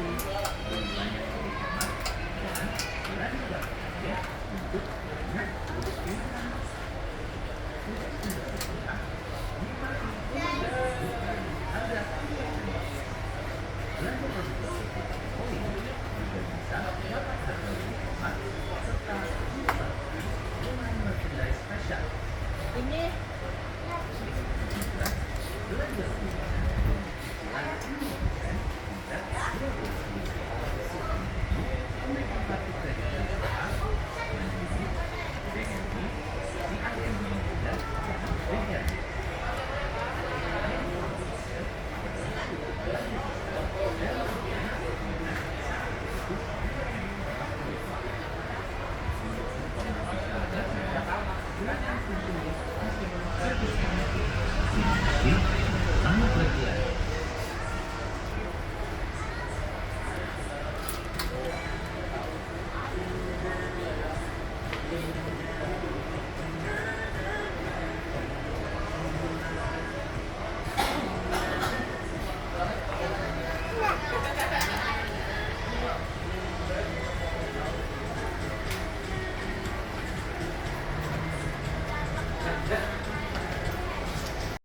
lebih banyak lebih hemat, dan berani berbelanja untuk banyak produksi. Sudah berpihak, nikmati harga belanja produk tersebut Oli juga bisa dapat harga lebih hemat serta dinikmati dengan merchandise spesial. Ini Juga belanja lebih banyak dengan cicilan 10% hingga 20%. Pemegang kartu kredit BCA, Mandiri, BNI, CIMB, dan BRI. Selamat berjualan.